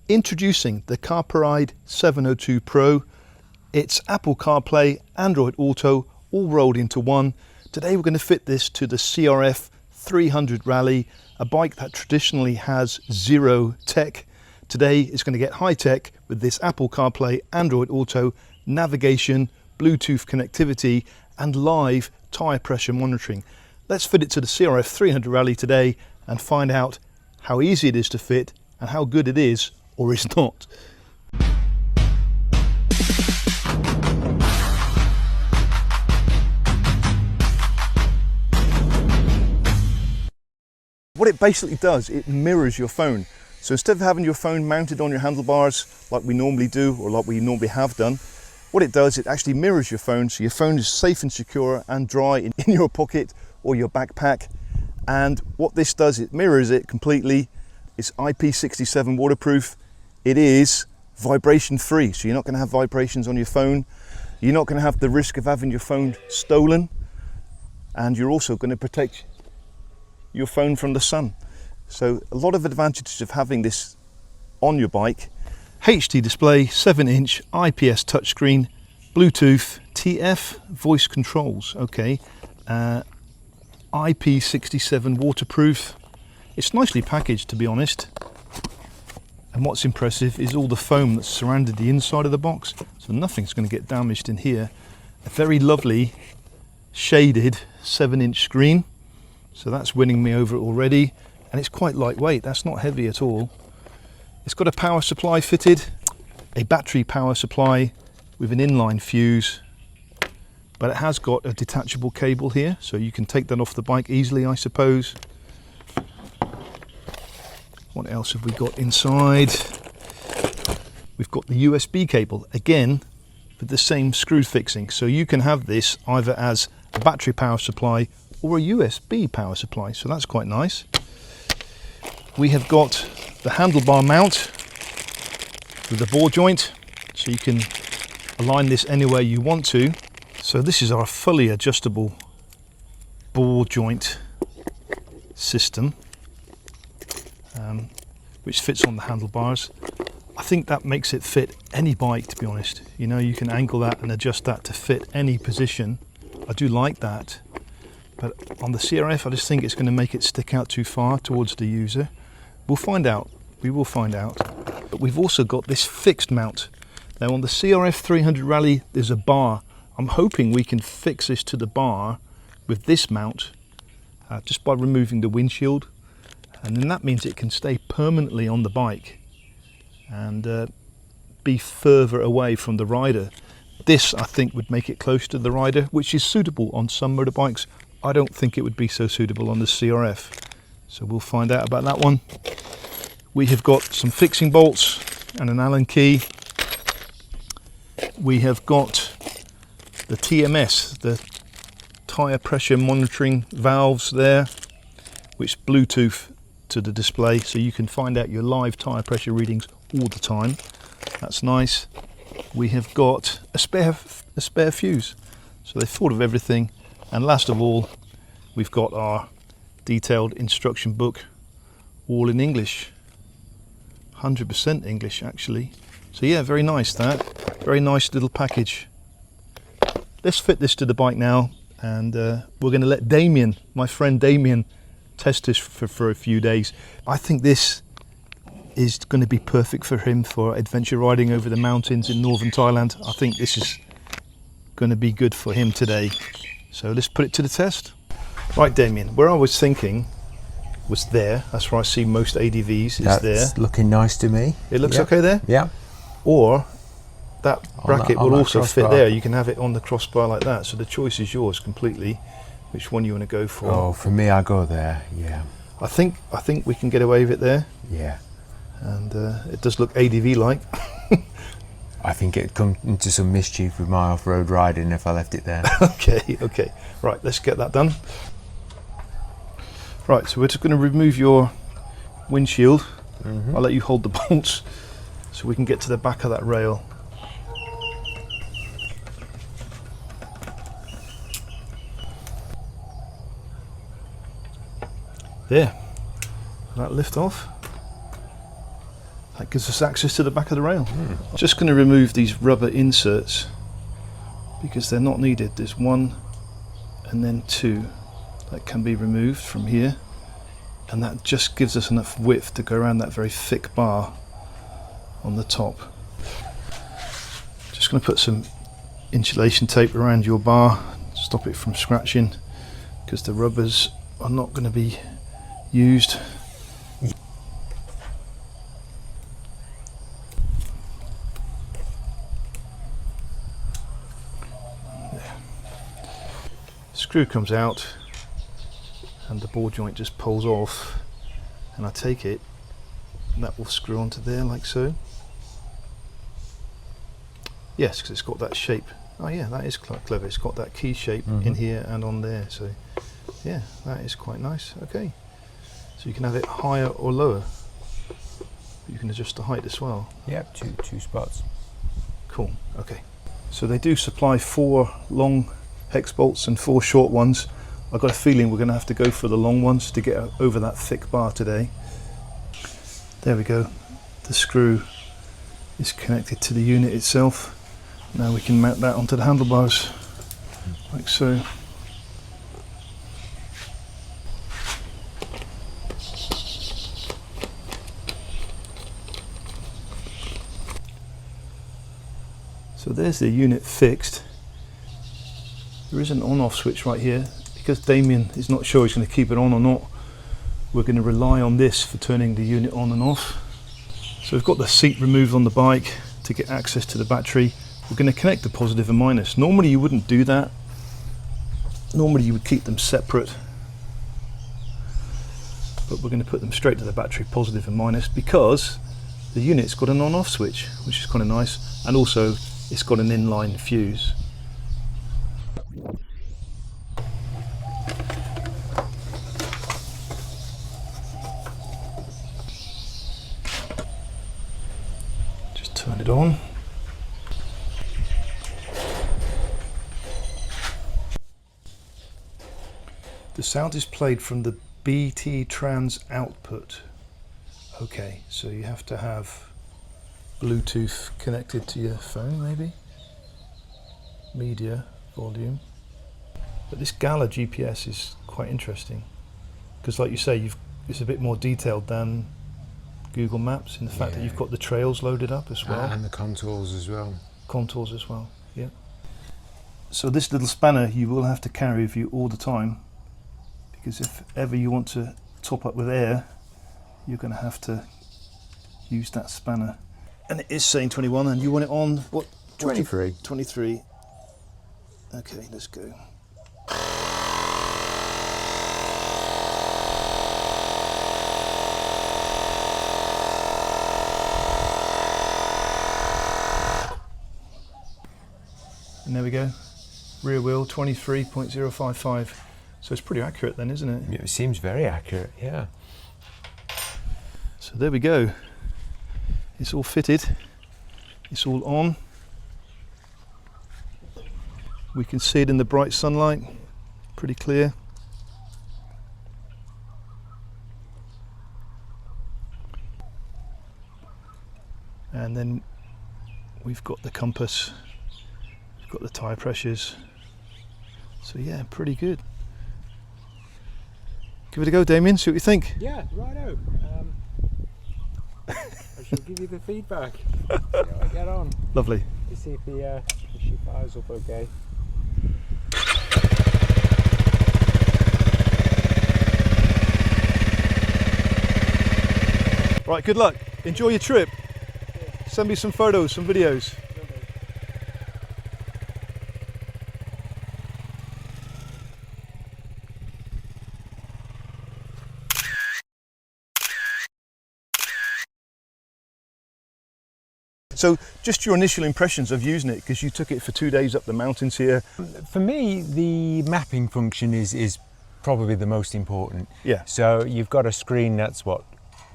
Introducing the Carpuride 702 Pro. It's Apple CarPlay, Android Auto, all rolled into one. Today we're going to fit this to the CRF300 Rally, a bike that traditionally has zero tech. Today it's going to get high tech with this Apple CarPlay, Android Auto, navigation, Bluetooth connectivity and live tyre pressure monitoring. Let's fit it to the CRF300 Rally today and find out how easy it is to fit and how good it is or is not. What it basically does, it mirrors your phone. So instead of having your phone mounted on your handlebars like we normally do or like we normally have done, what it does, it actually mirrors your phone, so your phone is safe and secure and dry in your pocket or your backpack. And what this does, it mirrors it completely. It's IP67 waterproof. It is vibration free, so you're not going to have vibrations on your phone. You're not going to have the risk of having your phone stolen, and you're also going to protect your phone from the sun. So a lot of advantages of having this on your bike. HD display, 7-inch IPS touchscreen, Bluetooth, TF voice controls, okay, IP67 waterproof. It's nicely packaged, to be honest. And what's impressive is all the foam that's surrounded the inside of the box, so nothing's going to get damaged in here. A very lovely shaded 7-inch screen, so that's winning me over already. And it's quite lightweight, that's not heavy at all. It's got a power supply fitted, a battery power supply with an inline fuse, but it has got a detachable cable here, so you can take that off the bike easily, I suppose. What else have we got inside? We've got the USB cable, again, with the same screw fixing. So you can have this either as a battery power supply or a USB power supply, so that's quite nice. We have got the handlebar mount with the ball joint, so you can align this anywhere you want to. So this is our fully adjustable ball joint system, which fits on the handlebars. I think that makes it fit any bike, to be honest. You know, you can angle that and adjust that to fit any position. I do like that, but on the CRF I just think it's going to make it stick out too far towards the user. We'll find out, we will find out. But we've also got this fixed mount. Now on the CRF300 Rally there's a bar. I'm hoping we can fix this to the bar with this mount just by removing the windshield, and then that means it can stay permanently on the bike and be further away from the rider. This I think would make it close to the rider, which is suitable on some motorbikes. I don't think it would be so suitable on the CRF, so we'll find out about that one. We have got some fixing bolts and an Allen key. We have got the TMS, the tyre pressure monitoring valves there, which Bluetooth to the display, so you can find out your live tyre pressure readings all the time. That's nice. We have got a spare fuse, so they've thought of everything. And last of all, we've got our detailed instruction book, all in English, 100% English actually. So yeah, very nice, that. Very nice little package. Let's fit this to the bike now, and we're going to let Damian, my friend Damian, test this for a few days. I think this is going to be perfect for him for adventure riding over the mountains in Northern Thailand. I think this is going to be good for him today. So let's put it to the test. Right, Damian, where I was thinking was there. That's where I see most ADVs, is there. That's looking nice to me. It looks okay there? Yeah. Or that bracket will also fit crossbar. there. You can have it on the crossbar like that. So the choice is yours completely, which one you want to go for. Oh, for me, I go there, yeah. I think we can get away with it there. Yeah. And it does look ADV-like. I think it'd come into some mischief with my off-road riding if I left it there. Okay. Right, let's get that done. Right, so we're just going to remove your windshield. I'll let you hold the bolts so we can get to the back of that rail. There, that lift off. That that gives us access to the back of the rail. Just going to remove these rubber inserts because they're not needed. There's one and then two that can be removed from here, and that just gives us enough width to go around that very thick bar on the top. Just going to put some insulation tape around your bar, stop it from scratching, because the rubbers are not going to be used. There. Screw comes out and the ball joint just pulls off, and I take it and that will screw onto there like so. Yes, because it's got that shape. Oh yeah, that is clever. It's got that key shape in here and on there. So yeah, that is quite nice. Okay, so you can have it higher or lower. You can adjust the height as well. Yep, two spots. Cool. Okay, so they do supply 4 long hex bolts and 4 short ones. I've got a feeling we're going to have to go for the long ones to get over that thick bar today. There we go. The screw is connected to the unit itself. Now we can mount that onto the handlebars, like so. So there's the unit fixed. There is an on-off switch right here. Because Damian is not sure he's going to keep it on or not, we're going to rely on this for turning the unit on and off. So we've got the seat removed on the bike to get access to the battery. We're going to connect the positive and minus. Normally you wouldn't do that. Normally you would keep them separate. But we're going to put them straight to the battery, positive and minus, because the unit's got an on-off switch, which is kind of nice. And also it's got an inline fuse. Just turn it on. The sound is played from the BT trans output. Okay, so you have to have Bluetooth connected to your phone, maybe? Media, volume. But this Gala GPS is quite interesting, because like you say, it's a bit more detailed than Google Maps in the fact that you've got the trails loaded up as well. And the contours as well. Contours as well, yeah. So this little spanner you will have to carry with you all the time, because if ever you want to top up with air, you're going to have to use that spanner. And it is saying 21, and you want it on what? 23. 23. Okay, let's go. And there we go. Rear wheel 23.055. So it's pretty accurate then, isn't it? It seems very accurate, yeah. So there we go. It's all fitted. It's all on. We can see it in the bright sunlight. Pretty clear. And then we've got the compass. We've got the tyre pressures. So yeah, pretty good. Give it a go, Damian, see what you think. Yeah, righto. I shall give you the feedback. See how I get on. Lovely. You see if the issue fires up okay. Right, good luck. Enjoy your trip. Send me some photos, some videos. So just your initial impressions of using it, because you took it for 2 days up the mountains here. For me, the mapping function is probably the most important. Yeah. So you've got a screen that's what,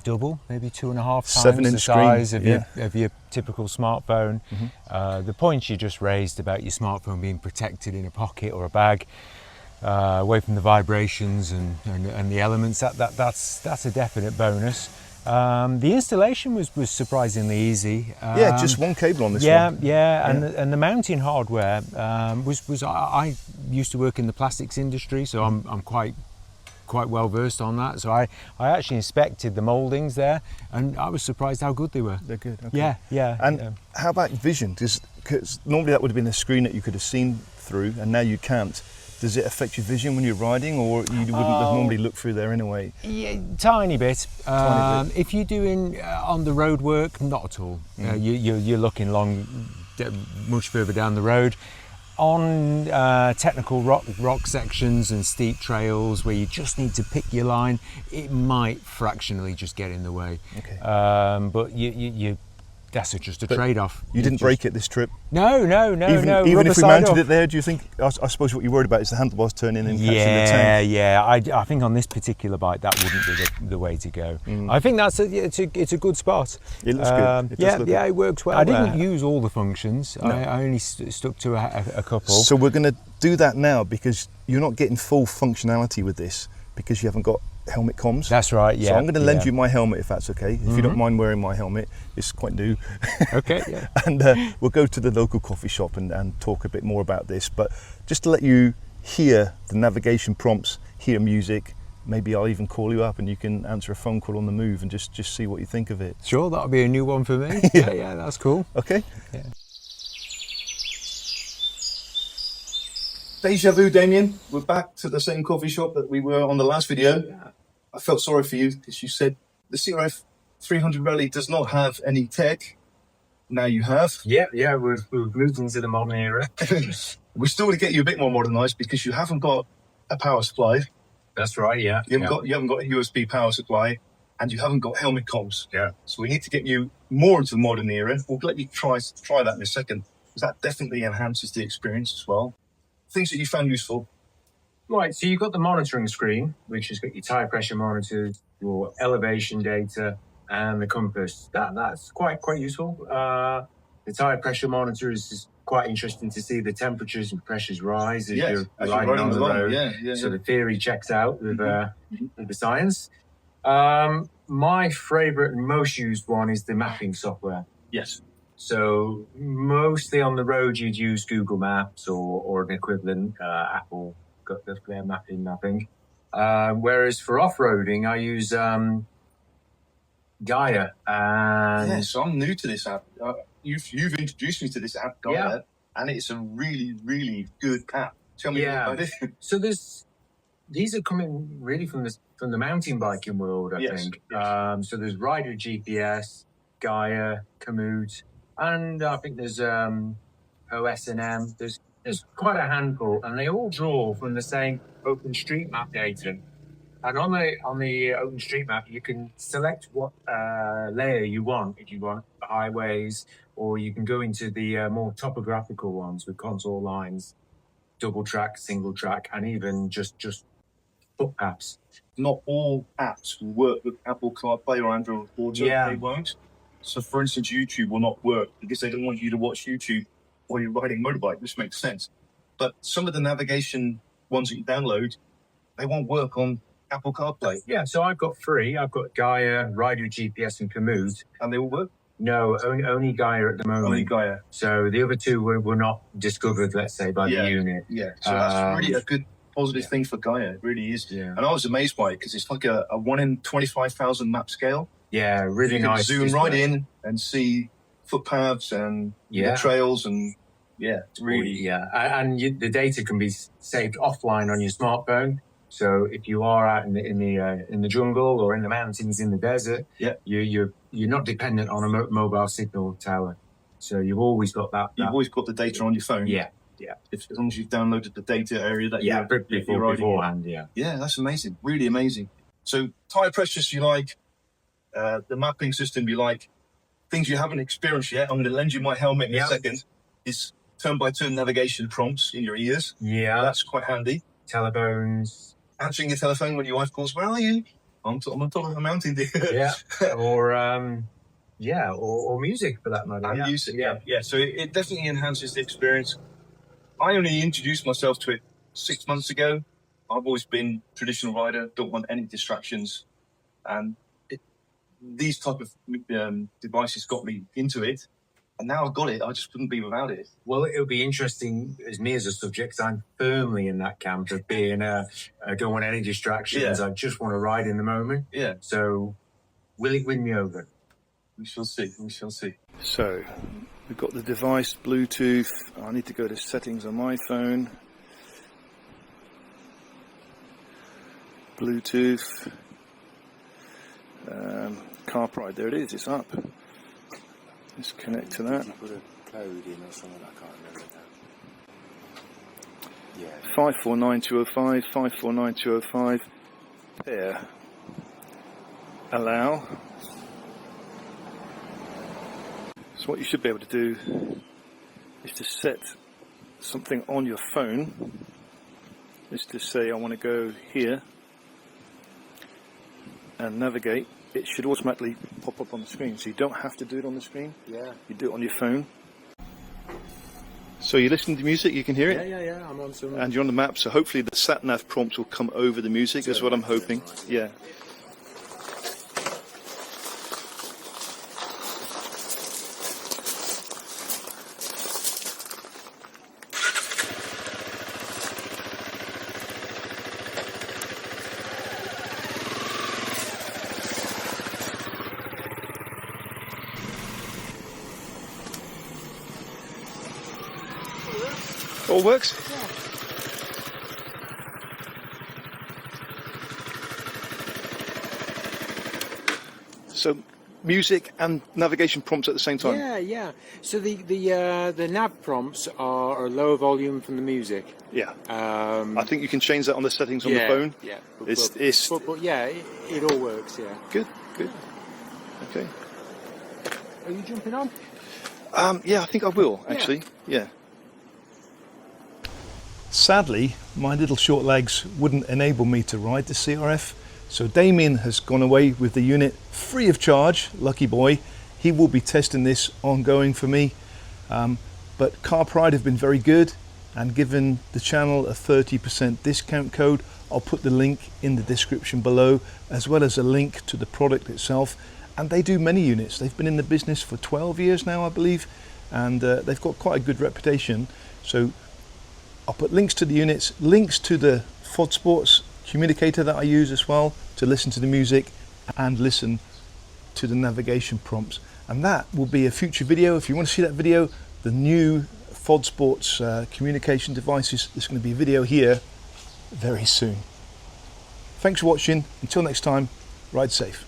double, maybe 2.5 times 7-inch the size screen, of your typical smartphone. The points you just raised about your smartphone being protected in a pocket or a bag, away from the vibrations and the elements, that's a definite bonus. The installation was surprisingly easy. Yeah, just one cable on this one. Yeah, and the mounting hardware was I used to work in the plastics industry, so I'm quite well versed on that. So I actually inspected the mouldings there, and I was surprised how good they were. They're good. Okay. Yeah. And how about vision? Because normally that would have been a screen that you could have seen through, and now you can't. Does it affect your vision when you're riding, or you wouldn't have normally looked through there anyway? Yeah, tiny bit. If you're doing on the road work, not at all. You're looking much further down the road. On technical rock sections and steep trails where you just need to pick your line, it might fractionally just get in the way. Okay. But you that's just a trade-off. You didn't break it this trip? No. Even if we mounted it there, do you think, I suppose what you're worried about is the handlebars turning and catching the tank? Yeah. I think on this particular bike, that wouldn't be the way to go. I think it's a good spot. It looks good. It works well. I didn't use all the functions. No. I only stuck to a couple. So we're going to do that now, because you're not getting full functionality with this because you haven't got helmet comms. That's right, yeah. So I'm going to lend you my helmet, if that's okay. If you don't mind wearing my helmet, it's quite new. Okay, yeah. And we'll go to the local coffee shop and talk a bit more about this. But just to let you hear the navigation prompts, hear music, maybe I'll even call you up and you can answer a phone call on the move and just see what you think of it. Sure, that'll be a new one for me. yeah, that's cool. Okay. Yeah. Deja vu, Damian. We're back to the same coffee shop that we were on the last video. I felt sorry for you because you said the CRF300 Rally does not have any tech. Now you have. Yeah, we've moved into the modern era. We're still going to get you a bit more modernised because you haven't got a power supply. That's right, yeah. You haven't got a USB power supply, and you haven't got helmet comms. Yeah. So we need to get you more into the modern era. We'll let you try that in a second, because that definitely enhances the experience as well. Things that you found useful. Right, so you've got the monitoring screen, which has got your tyre pressure monitors, your elevation data, and the compass. That's quite useful. The tyre pressure monitor is quite interesting to see the temperatures and pressures rise as you're riding on the road. So the theory checks out with the science. My favourite and most used one is the mapping software. Yes. So mostly on the road you'd use Google Maps or an equivalent. Apple got their mapping. Whereas for off-roading I use Gaia. And so I'm new to this app. You've introduced me to this app, Gaia, and it's a really, really good app. Tell me more about it. So these are coming really from the mountain biking world, I think. Yes. So there's Rider GPS, Gaia, Komoot, and I think there's OS&M. There's quite a handful, and they all draw from the same OpenStreetMap data. And on the OpenStreetMap, you can select what layer you want. If you want highways, or you can go into the more topographical ones with contour lines, double track, single track, and even just footpaths. Not all apps will work with Apple CarPlay or Android Auto. They won't. So, for instance, YouTube will not work because they don't want you to watch YouTube while you're riding a motorbike, which makes sense. But some of the navigation ones that you download, they won't work on Apple CarPlay. Yeah, so I've got three. I've got Gaia, Rider GPS, and Komoot. And they all work? No, only Gaia at the moment. Only Gaia. So the other two were not discovered, let's say, by the unit. Yeah, so that's really a good positive thing for Gaia. It really is. Yeah. And I was amazed by it because it's like a 1 in 25,000 map scale. Yeah, really nice. Zoom right in and see footpaths and the trails and it's really and the data can be saved offline on your smartphone. So if you are out in the jungle or in the mountains in the desert, you're not dependent on a mobile signal tower. So you've always got that. You've always got the data on your phone. Yeah. As long as you've downloaded the data area that you're beforehand. Yeah, that's amazing. Really amazing. So tire pressures you like, the mapping system you like, things you haven't experienced yet. I'm going to lend you my helmet in a second. Is turn-by-turn navigation prompts in your ears. Yeah, that's quite handy. Telephones. Answering your telephone when your wife calls, where are you? I'm on top of a mountain. or music for that matter. And music, yeah. So it definitely enhances the experience. I only introduced myself to it 6 months ago. I've always been traditional rider, don't want any distractions. And these type of devices got me into it, and now I've got it. I just couldn't be without it. Well, it'll be interesting as me as a subject. I'm firmly in that camp of being I don't want any distractions. I just want to ride in the moment. Yeah. So will it win me over? We shall see. We shall see. So we've got the device, Bluetooth. I need to go to settings on my phone. Bluetooth. Carpuride, there it is, it's up. Let's connect to that. Put a code in or something, I can't remember that. Yeah. 549205, 549205. Pair. Allow. So what you should be able to do is to set something on your phone. Is to say I want to go here and navigate. It should automatically pop up on the screen, so you don't have to do it on the screen. Yeah. You do it on your phone. So you're listening to music, you can hear it? Yeah, I'm on some. And you're on the map, so hopefully the sat-nav prompts will come over the music, is what I'm hoping. Yeah. All works? Yeah. So music and navigation prompts at the same time? Yeah. So the nav prompts are lower volume from the music. Yeah. I think you can change that on the settings on the phone. Yeah. But yeah, it all works, yeah. Good. Okay. Are you jumping on? Yeah, I think I will, actually. Yeah. Sadly, my little short legs wouldn't enable me to ride the CRF, so Damian has gone away with the unit free of charge, lucky boy. He will be testing this ongoing for me, but Carpuride have been very good and given the channel a 30% discount code. I'll put the link in the description below, as well as a link to the product itself. And they do many units. They've been in the business for 12 years now, I believe, and they've got quite a good reputation. So I'll put links to the units, links to the FOD Sports communicator that I use as well to listen to the music and listen to the navigation prompts. And that will be a future video. If you want to see that video, the new FOD Sports communication devices, there's going to be a video here very soon. Thanks for watching. Until next time, ride safe.